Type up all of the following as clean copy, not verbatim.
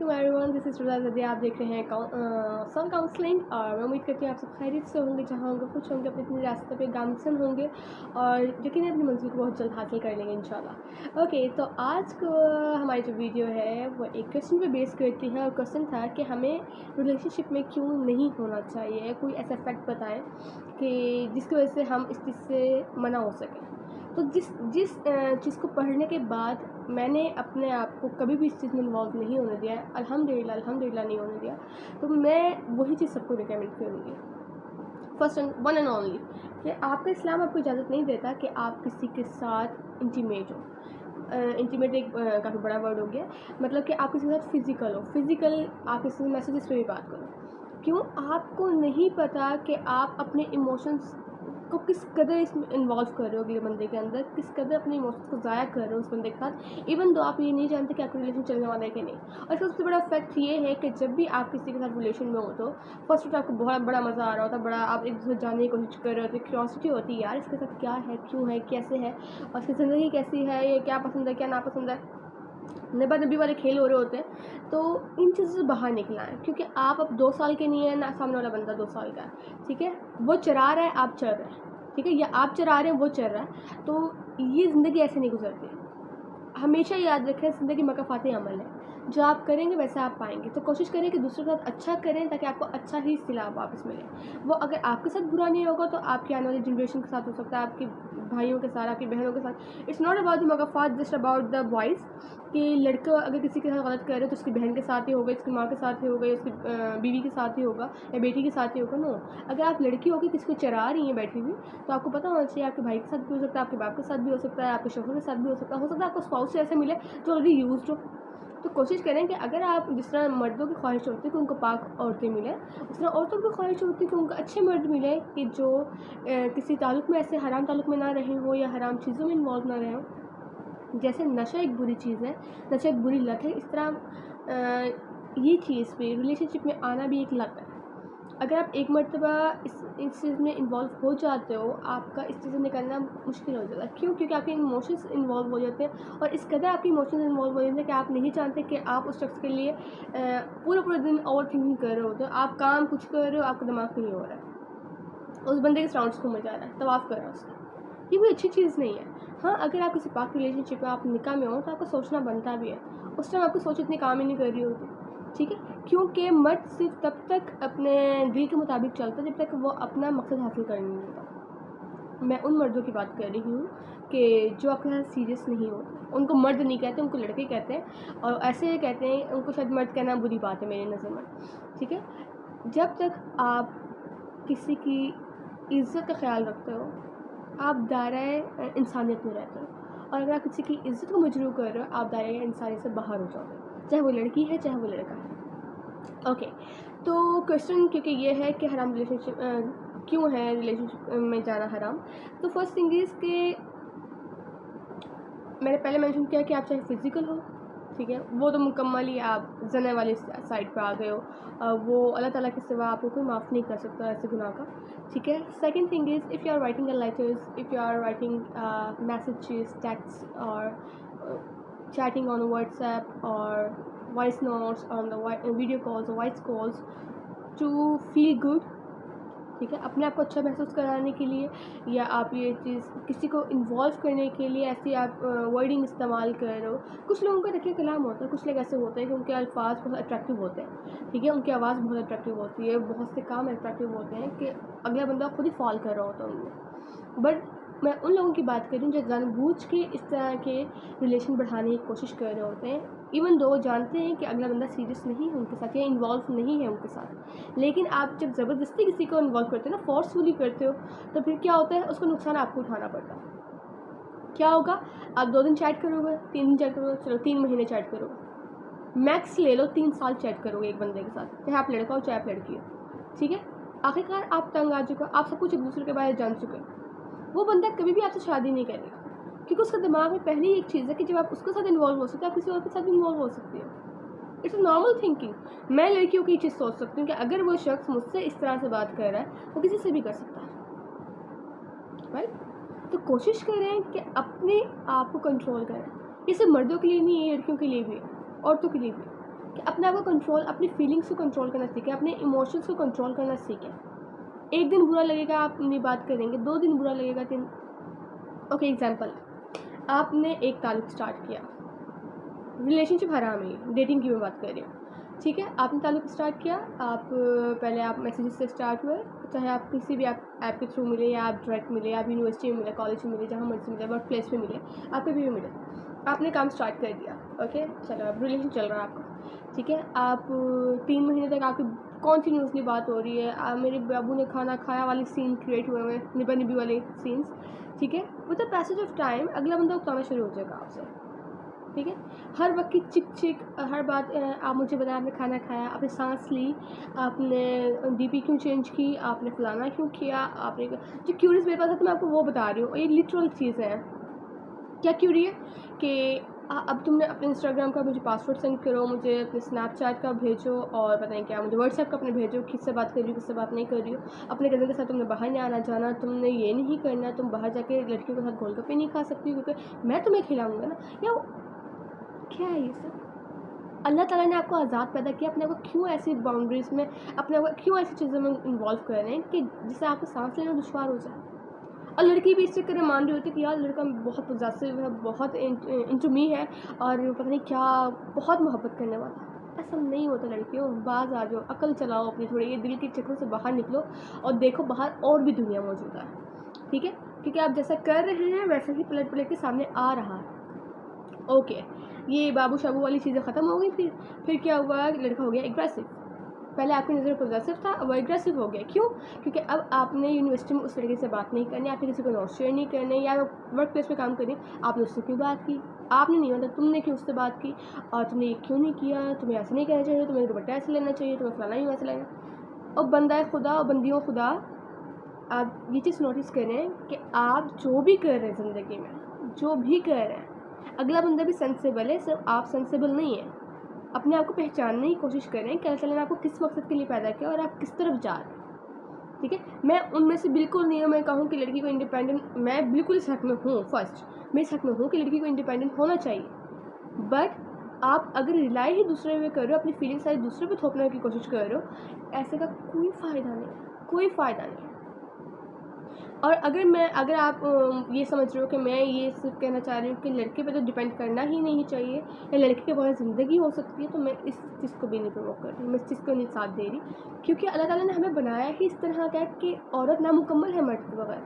Everyone, this is रुदा। आप देख रहे हैं सॉन्ग काउंसलिंग और मैं उम्मीद करती हूँ आप सब खैरियत से होंगे, जहाँ होंगे खुश होंगे, अपने अपने रास्ते पे गामसन होंगे और यकीनन अपनी मंजिल को बहुत जल्द हासिल कर लेंगे इंशाल्लाह। ओके, तो आज को हमारी जो वीडियो है वो एक क्वेश्चन पे बेस करती है और क्वेश्चन था कि हमें रिलेशनशिप में क्यों नहीं होना चाहिए। कोई ऐसा फैक्ट बताएं कि जिसकी वजह से हम इस चीज़ से मना हो सकें। तो जिस जिस चीज़ को पढ़ने के बाद मैंने अपने आप को कभी भी इस चीज़ में इन्वॉल्व नहीं होने दिया है, अल्हम्दुलिल्लाह नहीं होने दिया, तो मैं वही चीज़ सबको रिकमेंड करूँगी। First and one and only कि आपका इस्लाम आपको इजाज़त नहीं देता कि आप किसी के साथ इंटीमेट हो। इंटीमेट एक काफ़ी बड़ा वर्ड हो गया, मतलब कि आप किसी के साथ फिज़िकल आप किसी से मैसेजेस पे भी बात करो। क्यों? आपको नहीं पता कि आप अपने इमोशंस को किस कदर इसमें इन्वॉल्व कर रहे हो अगले बंदे के अंदर, किस कदर अपने इमोशंस को ज़ाया कर रहे हो उस बंदे के साथ, इवन दो आप ये नहीं जानते कि आपका रिलेशन चलने वाला है कि नहीं। और इसका सबसे बड़ा फैक्ट ये है कि जब भी आप किसी के साथ रिलेशन में हो तो फर्स्ट ऑफ आपको बहुत बड़ा मज़ा आ रहा होता है, बड़ा आप एक दूसरे जानने की कोशिश कर रहे होते, क्यूरियोसिटी होती है यार इसके साथ क्या है, क्यों है, कैसे है और इसकी ज़िंदगी कैसी है, ये क्या पसंद है, क्या नापसंद है, नब्बा नब्बी वाले खेल हो रहे होते हैं। तो इन चीज़ों से बाहर निकलना है, क्योंकि आप अब 2 साल के नहीं है ना, सामने वाला बंदा 2 साल का है, ठीक है। वो चरा रहा है, आप चर रहे हैं, ठीक है, या आप चरा रहे हैं, वो चर रहा है। तो ये ज़िंदगी ऐसे नहीं गुजरती। हमेशा याद रखें, ज़िंदगी मकाफ़ाती अमल है, जो आप करेंगे वैसा आप पाएंगे। तो कोशिश करें कि दूसरों के साथ अच्छा करें ताकि आपको अच्छा ही सिला वापस मिले। वो अगर आपके साथ बुरा नहीं होगा तो आपकी आने वाली जनरेशन के साथ हो सकता है, आपके भाइयों के साथ, आपकी बहनों के साथ। इट्स नॉट अबाउट द मकाफ़ात, जस्ट अबाउट द बॉयज़ कि लड़का अगर किसी के साथ गलत कर रहे हो तो उसकी बहन के साथ ही होगा, उसकी माँ के साथ ही होगा, या उसकी बीवी के साथ ही होगा, या बेटी के साथ ही होगा। नो, अगर आप लड़की होकर किसी को चरा रही हैं बैठी हुई, तो आपको पता होना चाहिए आपके भाई के साथ भी हो सकता है, आपके बाप के साथ भी हो सकता है, आपके शौहर के साथ भी हो सकता है आपको स्पाउस से ऐसे मिले जो ऑलरेडी यूज्ड हो। तो कोशिश करें कि अगर आप, जिस तरह मर्दों की ख्वाहिश होती है कि उनको पाक औरतें मिलें, उस तरह औरतों की ख्वाहिश होती है कि उनको अच्छे मर्द मिले कि जो किसी ताल्लुक़ में, ऐसे हराम ताल्लुक़ में ना रहे हो या हराम चीज़ों में इन्वॉल्व ना रहे हो। जैसे नशा एक बुरी चीज़ है, नशा एक बुरी लत है, इस तरह ये चीज़ भी, रिलेशनशिप में आना भी एक लत है। अगर आप एक मर्तबा इस चीज़ में इन्वॉल्व हो जाते हो, आपका इस चीज़ से निकलना मुश्किल हो जाता है। क्यों? क्योंकि आपके इमोशंस इन्वॉल्व हो जाते हैं, और इस कदर आपके इमोशंस इन्वॉल्व हो जाते हैं कि आप नहीं चाहते कि आप उस शख्स के लिए पूरा दिन ओवर थिंकिंग कर रहे होते हो। आप काम कुछ कर रहे हो, आपका दिमाग कहीं हो रहा है, उस बंदे के सराउंड्स घूमे जा रहा है, तवाफ़ कर रहा है उसका। ये कोई अच्छी चीज़ नहीं है। हाँ, अगर आप किसी पाक रिलेशनशिप में, आप निकाह में हो, तो आपको सोचना बनता भी है। उस टाइम आपकी सोच इतनी काम ही नहीं कर रही होती, ठीक है। क्योंकि मर्द सिर्फ तब तक अपने दिल के मुताबिक चलता है जब तक वो अपना मकसद हासिल कर नहीं लेता। मैं उन मर्दों की बात कर रही हूँ कि जो आपके साथ सीरियस नहीं होते। उनको मर्द नहीं कहते, उनको लड़के कहते हैं, और ऐसे कहते हैं, उनको शायद मर्द कहना बुरी बात है मेरी नज़र में, ठीक है। जब तक आप किसी की इज़्ज़त का ख्याल रखते हो, आप दायरे इंसानियत में रहते हो, और अगर आप किसी की इज़्ज़त को मजरूह कर रहे हो, आप दायरे इंसानियत से बाहर हो जाओगे, चाहे वो लड़की है चाहे वो लड़का है। ओके, तो क्वेश्चन क्योंकि ये है कि हराम रिलेशनशिप क्यों है, रिलेशनशिप में जाना हराम। तो फर्स्ट थिंग इज़ कि मैंने पहले मेंशन किया कि आप चाहे फिज़िकल हो, ठीक है, वो तो मुकम्मल ही आप ज़ना वाली साइड पे आ गए हो। वो अल्लाह ताला के सिवा आपको कोई माफ़ नहीं कर सकता ऐसे गुनाह का, ठीक है। Second thing is, if you are writing a letters, if you are writing messages, text, और चैटिंग ऑन व्हाट्सएप, और voice notes on the video calls और voice calls to feel good, ठीक है, अपने आप को अच्छा महसूस कराने के लिए, या आप ये चीज़ किसी को इन्वॉल्व करने के लिए ऐसी आप वर्डिंग इस्तेमाल कर रहे हो। कुछ लोगों का देखिए कलाम होता है, कुछ लोग ऐसे होते हैं कि उनके अल्फाज बहुत अट्रैक्टिव होते हैं, ठीक है, उनकी आवाज़ बहुत अट्रैक्टिव होती है, बहुत से काम अट्रैक्टिव होते हैं कि अगला बंदा खुद ही फॉल कर रहा होता है उनमें। बट मैं उन लोगों की बात कर रही हूँ जो जानबूझ के इस तरह के रिलेशन बढ़ाने की कोशिश कर रहे होते हैं, इवन दो जानते हैं कि अगला बंदा सीरियस नहीं है उनके साथ या इन्वॉल्व नहीं है उनके साथ। लेकिन आप जब ज़बरदस्ती किसी को इन्वॉल्व करते हो ना, फोर्सफुली करते हो, तो फिर क्या होता है, उसको नुकसान आपको उठाना पड़ता है। क्या होगा, आप 2 दिन चैट करोगे, 3 दिन चैट करोगे, चलो 3 महीने चैट करोगे, मैक्स ले लो 3 साल चैट करोगे एक बंदे के साथ, चाहे आप लड़का हो चाहे आप लड़की हो, ठीक है। आखिरकार आप तंग आ चुके हो, आप सब कुछ एक दूसरे के बारे में जान चुके हो। वो बंदा कभी भी आपसे शादी नहीं करेगा, क्योंकि उसका दिमाग में पहले ही एक चीज़ है कि जब आप उसके साथ इन्वॉल्व हो सकते हो, आप किसी और के साथ भी इन्वॉल्व हो सकती हो। It's a normal thinking. मैं लड़कियों की चीज़ सोच सकती हूँ कि अगर वो शख्स मुझसे इस तरह से बात कर रहा है, वो किसी से भी कर सकता है, राइट। तो कोशिश करें कि अपने आप को कंट्रोल करें। ये सिर्फ मर्दों के लिए नहीं है, लड़कियों के लिए भी है, औरतों के लिए भी है। कि अपने आप को कंट्रोल, अपनी फीलिंग्स को कंट्रोल करना सीखें, अपने इमोशंस को कंट्रोल करना सीखें। एक दिन बुरा लगेगा आप अपनी बात करेंगे, 2 दिन बुरा लगेगा, 3। ओके, एग्जांपल, आपने एक ताल्लुक स्टार्ट किया, रिलेशनशिप हराम है, डेटिंग की मैं बात कर रही हूँ, ठीक है। आपने ताल्लुक स्टार्ट किया, आप पहले आप मैसेजेस से स्टार्ट हुए, चाहे आप किसी भी ऐप के थ्रू मिले, या आप डायरेक्ट मिले, या आप यूनिवर्सिटी में मिले, कॉलेज में मिले, जहाँ मर्जी मिले, वर्क प्लेस में मिले, आप कभी भी मिले, आपने काम स्टार्ट कर दिया। ओके, चलो अब रिलेशन चल रहा है आपका, ठीक है। आप 3 महीने तक आपकी कॉन्टीन्यूसली बात हो रही है, मेरे बाबू ने खाना खाया वाले सीन क्रिएट हुए हैं, निभा निभी वाले सीन्स, ठीक है। With the passage of time अगला बंदा उतारना शुरू हो जाएगा आपसे, ठीक है। हर वक्त की चिक चिक, हर बात, आप मुझे बताया आपने खाना खाया, आपने सांस ली, आपने डीपी क्यों चेंज की, आपने फलाना क्यों किया, आपने जो क्यूरीज मेरे पास है तो मैं आपको वो बता रही हूँ, ये लिटरल चीज़ें हैं। क्या क्यूरी है कि अब तुमने अपने इंस्टाग्राम का मुझे पासवर्ड सेंड करो, मुझे अपने स्नैपचैट का भेजो, और पता नहीं क्या मुझे व्हाट्सएप का अपने भेजो, किससे बात कर रही हो, किससे बात नहीं कर रही हो, अपने कज़न के साथ तुमने बाहर नहीं आना जाना, तुमने ये नहीं करना, तुम बाहर जाके लड़कियों के साथ गोलगप्पे नहीं खा सकती क्योंकि मैं तुम्हें खिलाऊंगा ना, या क्या है ये सब। अल्लाह ताला ने आपको आज़ाद पैदा किया, अपने आप को क्यों ऐसी बाउंड्रीज़ में, अपने आप को क्यों ऐसी चीज़ों में इन्वॉल्व कर रहे हैं कि जिससे आपको सांस लेना दुश्वार हो जाए। और लड़की भी इस चक्कर में मान रही होती है कि यार लड़का बहुत पॉसेसिव है, बहुत इंटू मी है, और पता नहीं क्या, बहुत मोहब्बत करने वाला। ऐसा नहीं होता लड़कियों, बाज आ जाओ, अकल चलाओ अपनी थोड़ी, ये दिल के चक्रों से बाहर निकलो और देखो बाहर और भी दुनिया मौजूद है, ठीक है। क्योंकि आप जैसा कर रहे हैं वैसा ही पलट पलट के सामने आ रहा है। ओके, ये बाबू शाबू वाली चीज़ें ख़त्म हो गई। फिर क्या हुआ, लड़का हो गया एग्रेसिव। पहले आपकी नज़र पॉजिटिव था, अब वो एग्रेसिव हो गया। क्यों? क्योंकि अब आपने यूनिवर्सिटी में उस लड़के से बात नहीं करनी, आपने किसी को नोट शेयर नहीं करने, या वर्क प्लेस में काम करनी, आपने उससे क्यों बात की? आपने नहीं, मतलब तुमने क्यों उससे बात की, और तुमने ये क्यों नहीं किया, तुम्हें ऐसे नहीं कहना चाहिए, तुम्हें दुपट्टा ऐसे लेना चाहिए, तुम्हें फलाना ही वैसे लेना। और बंदा खुदा और बंदियों खुदा, आप ये चीज़ नोटिस करें कि आप जो भी कर रहे हैं ज़िंदगी में, जो भी कर रहे हैं, अगला बंदा भी सेंसेबल है, सिर्फ आप सेंसेबल नहीं है। अपने आप को पहचानने की कोशिश करें कि अल्लाह ताला ने आपको किस मकसद के लिए पैदा किया और आप किस तरफ जा रहे हैं, ठीक है। मैं उनमें से बिल्कुल नहीं हूँ, मैं कहूँ कि लड़की को इंडिपेंडेंट, मैं बिल्कुल इस हक में हूँ, फर्स्ट मैं इस हक में हूँ कि लड़की को इंडिपेंडेंट होना चाहिए। बट आप अगर रिलाई ही दूसरे पे कर रहे हो, अपनी फीलिंग्स सारी दूसरे पे थोपने की कोशिश कर रहे हो, ऐसे का कोई फ़ायदा नहीं, कोई फ़ायदा नहीं। और अगर आप ये समझ रहे हो कि मैं ये सिर्फ कहना चाह रही हूँ कि लड़के पे तो डिपेंड करना ही नहीं चाहिए, या लड़के के बगैर ज़िंदगी हो सकती है, तो मैं इस चीज़ को भी नहीं प्रमोट कर रही, मैं इस चीज़ को नहीं साथ दे रही। क्योंकि अल्लाह ताला ने हमें बनाया ही इस तरह का कि औरत नामुकम्मल है मर्द के बगैर,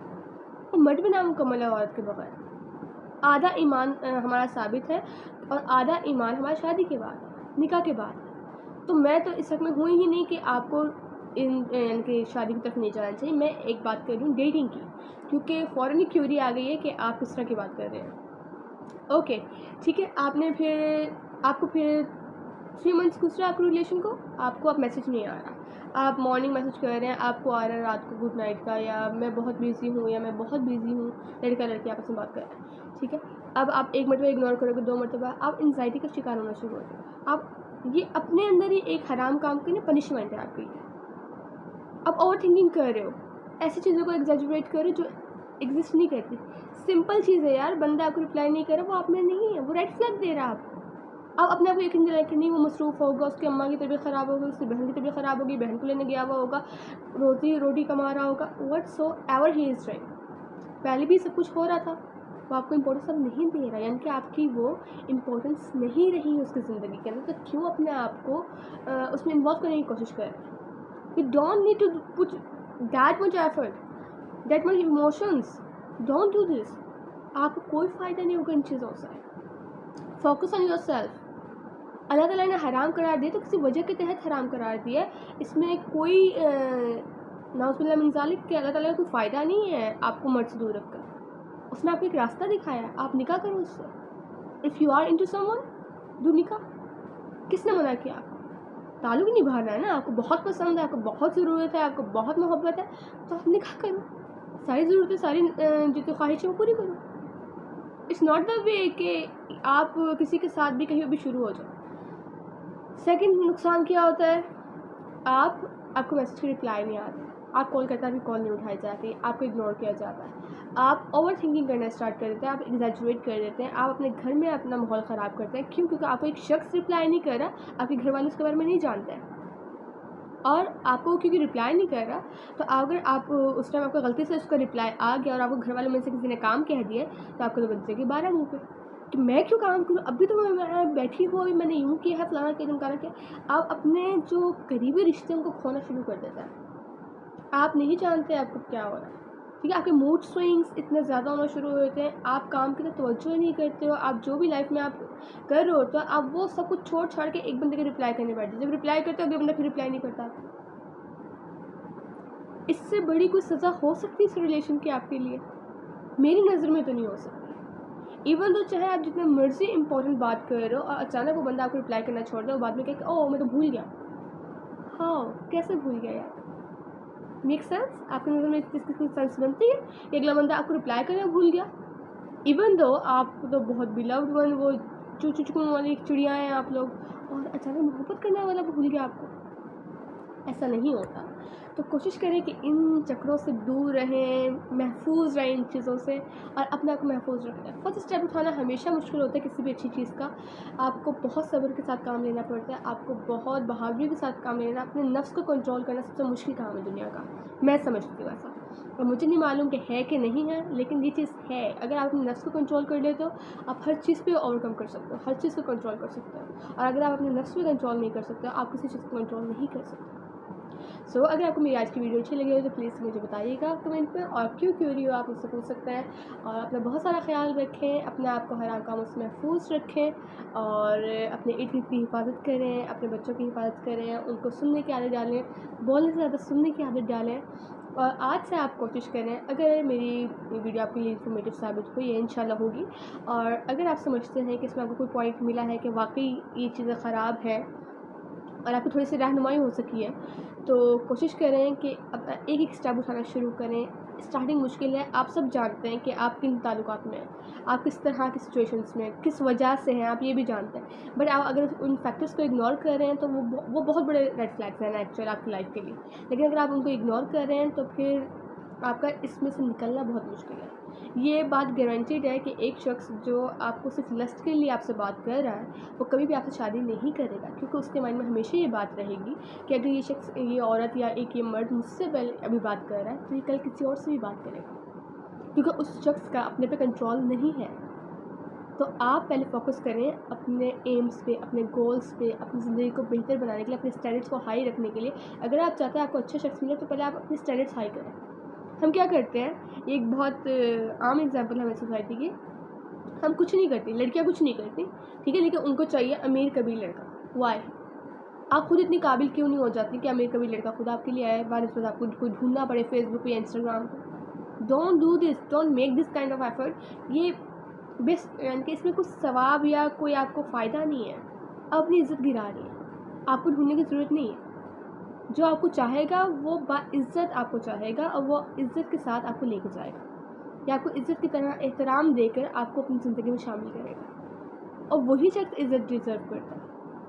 और मर्द भी नामुकम्मल है औरत के बगैर। आधा ईमान हमारा साबित है, और आधा ईमान हमारी शादी के बाद, निकाह के बाद। तो मैं तो इस हक में हूँ ही नहीं कि आपको यानी कि शादी की तरफ नहीं जाना चाहिए। मैं एक बात कर रही हूँ डेटिंग की, क्योंकि फ़ौरन ही क्यूरी आ गई है कि आप किस तरह की बात कर रहे हैं। ओके, ठीक है। आपको फिर 3 मंथ्स गुजरा रहा आपके रिलेशन को, आपको अब मैसेज नहीं आ रहा, आप मॉर्निंग मैसेज कर रहे हैं, आपको आ रहा है रात को गुड नाइट का, या मैं बहुत बिजी हूँ, या मैं बहुत बिजी हूँ, लड़का लड़की आपस में बात कर रहे हैं, ठीक है। अब आप 1 मरतबा इग्नोर करोगे, 2 मरतबा, आप एंग्जाइटी का शिकार होना शुरू हो जाएगा। आप ये अपने अंदर ही एक हराम काम करने पनिशमेंट है आपकी। आप ओवर थिंकिंग कर रहे हो, ऐसी चीज़ों को एग्जैजरेट कर रहे हो जो एग्जिस्ट नहीं करती। सिंपल चीज़ है यार, बंदा आपको रिप्लाई नहीं कर रहा, वो आप में नहीं है, वो रेड फ्लैग दे रहा है आपको। आप अपने आप को यकीन दिलाएं कि नहीं, वो मसरूफ़ होगा, उसकी अम्मा की तबीयत ख़राब होगी, उसकी बहन की तबीयत ख़राब होगी, बहन को लेने गया हुआ होगा, रोटी कमा रहा होगा, व्हाटसोएवर ही इज़ डूइंग। पहले भी सब कुछ हो रहा था, वो आपको इम्पोर्टेंस अब नहीं दे रहा, यानी कि आपकी वो इम्पोर्टेंस नहीं रही उसकी ज़िंदगी के अंदर। तो क्यों अपने आप को उसमें इन्वॉल्व करने की कोशिश कर रहे हैं? You don't need to put that much effort, that much emotions. Don't do this. आपको कोई फ़ायदा नहीं होगा इन चीज़ों से। Focus on yourself. अल्लाह ताला ने हराम करार दिया तो किसी वजह के तहत हराम करार दिया, इसमें कोई नाउज़ुबिल्लाह मिन ज़ालिक कि अल्लाह ताला का कोई फ़ायदा नहीं है आपको मर्द से दूर रखकर। उसने आपको एक रास्ता दिखाया है, आप निकाह करो उससे। If you are into someone, do निकाह। किसने मना किया आपको? ताल्लुक निभाना है ना, आपको बहुत पसंद है, आपको बहुत ज़रूरत है, आपको बहुत मोहब्बत है, तो आप निकाह करो, सारी ज़रूरतें, सारी जो ख्वाहिशें वो पूरी करो। इट्स नॉट द वे कि आप किसी के साथ भी कहीं भी शुरू हो जाओ। सेकंड नुकसान क्या होता है, आपको मैसेज की रिप्लाई नहीं आता, आप कॉल करते हैं, आपकी कॉल नहीं उठाई जाती, आपको इग्नोर किया जाता है, आप ओवर थिंकिंग करना स्टार्ट कर देते हैं, आप एग्जैजरेट कर देते हैं, आप अपने घर में अपना माहौल ख़राब करते हैं। क्यों? क्योंकि आपको एक शख्स रिप्लाई नहीं कर रहा, आपके घर वाले उसके बारे में नहीं जानते हैं, और आपको क्योंकि रिप्लाई नहीं कर रहा, तो अगर आप उस टाइम आपको गलती से उसका रिप्लाई आ गया और आपको घर वालों में से किसी ने काम कह दिया, तो आपको तो बच जाएगी 12 मुँह पे कि मैं क्यों काम करूँ, अभी तो मैं बैठी हूँ, अभी मैंने यूँ किया है, फलाना किया, ढमकाना किया। आप अपने जो करीबी रिश्ते उनको खोना शुरू कर देते हैं। आप नहीं जानते आपको क्या हो रहा है, ठीक है? आपके मूड स्विंग्स इतने ज़्यादा होना शुरू हो जाते हैं, आप काम की तरफ तवज्जो ही नहीं करते हो, आप जो भी लाइफ में आप कर रहे होते हो, आप वो सब कुछ छोड़ छाड़ के एक बंदे के रिप्लाई करने बैठते हो। जब रिप्लाई करते हो, अगले बंदा फिर रिप्लाई नहीं करता। इससे बड़ी कोई सज़ा हो सकती है इस रिलेशन की आपके लिए? मेरी नज़र में तो नहीं हो सकती। इवन तो चाहे आप जितना मर्ज़ी इंपॉर्टेंट बात कर रहे हो और अचानक वो बंदा आपको रिप्लाई करना छोड़ दे और बाद में कहे कि ओह मैं तो भूल गया। हाँ, कैसे भूल गया यार? Make sense? आपकी नज़र में इसकी कोई सेंस बनती है कि अगला बंदा आपको रिप्लाई करना भूल गया? इवन दो आप तो बहुत बिलव्ड वन, वो चू चू चुन वाली चिड़िया हैं आप लोग, और अचानक मोहब्बत करने वाला भूल गया आपको। ऐसा नहीं होता। तो कोशिश करें कि इन चक्रों से दूर रहें, महफूज रहें इन चीज़ों से, और अपने आप को महफूज रखें। फर्स्ट स्टेप उठाना हमेशा मुश्किल होता है किसी भी अच्छी चीज़ का। आपको बहुत सब्र के साथ काम लेना पड़ता है, आपको बहुत बहादुरी के साथ काम लेना। अपने नफ्स को कंट्रोल करना सबसे मुश्किल काम है दुनिया का, मैं समझती हूँ ऐसा। और मुझे नहीं मालूम कि है कि नहीं है, लेकिन ये चीज़ है। अगर आप अपने नफ्स को कंट्रोल कर लेते हो, आप हर चीज़ पे ओवरकम कर सकते हो, हर चीज़ को कंट्रोल कर सकते हो। और अगर आप अपने नफ्स पे कंट्रोल नहीं कर सकते, आप किसी चीज़ को कंट्रोल नहीं कर सकते। अगर आपको मेरी आज की वीडियो अच्छी लगी हो तो प्लीज़ मुझे बताइएगा कमेंट में, और क्यों क्यूरी हो आप मुझसे पूछ सकते हैं। और अपना बहुत सारा ख्याल रखें, अपने आप को हराम कामों से महफूज रखें, और अपने इर्द गिर्द की हिफाजत करें, अपने बच्चों की हिफाजत करें, उनको सुनने की आदत डालें, बोलने से ज़्यादा सुनने की आदत डालें। और आज से आप कोशिश करें, अगर मेरी वीडियो आपके लिए इन्फॉर्मेटिव साबित हुई है, इंशाल्लाह होगी, और अगर आप समझते हैं कि इसमें आपको कोई पॉइंट मिला है कि वाकई ये चीज़ें ख़राब है और आपको थोड़ी सी रहनुमाई हो सकी है, तो कोशिश करें कि अपना एक एक स्टेप उठाना शुरू करें। स्टार्टिंग मुश्किल है, आप सब जानते हैं कि आप किन ताल्लुकात में हैं, आप किस तरह की सिचुएशंस में, किस वजह से हैं, आप ये भी जानते हैं। बट आप अगर उन फैक्टर्स को इग्नोर कर रहे हैं तो वो बहुत बड़े रेड फ्लैग्स हैं एक्चुअल आपकी लाइफ के लिए। लेकिन अगर आप उनको इग्नोर कर रहे हैं तो फिर आपका इसमें से निकलना बहुत मुश्किल है। ये बात गारंटीड है कि एक शख्स जो आपको सिर्फ लस्ट के लिए आपसे बात कर रहा है, वो कभी भी आपसे शादी नहीं करेगा, क्योंकि उसके माइंड में हमेशा ये बात रहेगी कि अगर ये शख्स, ये औरत या एक ये मर्द मुझसे पहले अभी बात कर रहा है, तो ये कल किसी और से भी बात करेगा, क्योंकि उस शख्स का अपने पे कंट्रोल नहीं है। तो आप पहले फोकस करें अपने एम्स पे, अपने गोल्स पे, अपनी ज़िंदगी को बेहतर बनाने के लिए, अपने स्टैंडर्ड्स को हाई रखने के लिए। अगर आप चाहते हैं आपको अच्छा शख्स मिले, तो पहले आप अपने स्टैंडर्ड्स हाई करें। हम क्या करते हैं, एक बहुत आम एग्जांपल है हमारी सोसाइटी की, हम कुछ नहीं करती, लड़कियां कुछ नहीं करती, ठीक है, लेकिन उनको चाहिए अमीर कबीर लड़का। वाई? आप खुद इतनी काबिल क्यों नहीं हो जाती कि अमीर कबीर लड़का खुद आपके लिए आए, बाद इसमें आपको कोई ढूंढना पड़े फेसबुक या इंस्टाग्राम पर? Don't do this, don't make this kind of effort. ये बेस्ट, यानी कि इसमें कुछ सवाब या कोई आपको फ़ायदा नहीं है। अपनी इज्जत गिरा रही है, आपको ढूंढने की ज़रूरत नहीं है। जो आपको चाहेगा वो बाइज़्ज़त आपको चाहेगा, और वो इज़्ज़त के साथ आपको लेके जाएगा, या आपको इज़्ज़त की तरह एहतराम देकर आपको अपनी ज़िंदगी में शामिल करेगा। और वही शख्स इज़्ज़त डिज़र्व करता है।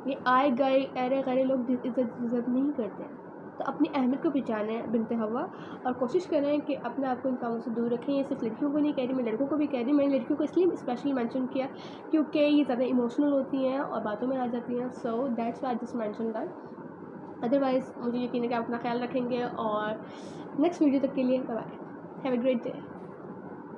ये आए गए अरे गरे लोग इज़्ज़त डिज़र्व नहीं करते हैं। तो अपनी अहमियत को पहचानें बिनते हवा, और कोशिश करें कि अपने आप को इन कामों से दूर रखें। ये सिर्फ लड़कियों को नहीं कह रही, मैं लड़कों को भी कह रही हूँ। मैंने लड़कियों को इसलिए स्पेशली मेंशन किया क्योंकि ये ज़्यादा इमोशनल होती हैं और बातों में आ जाती हैं, so that's why I just mention that. Otherwise मुझे यकीन है कि आप अपना ख्याल रखेंगे, और नेक्स्ट वीडियो तक के लिए bye bye, have a great day.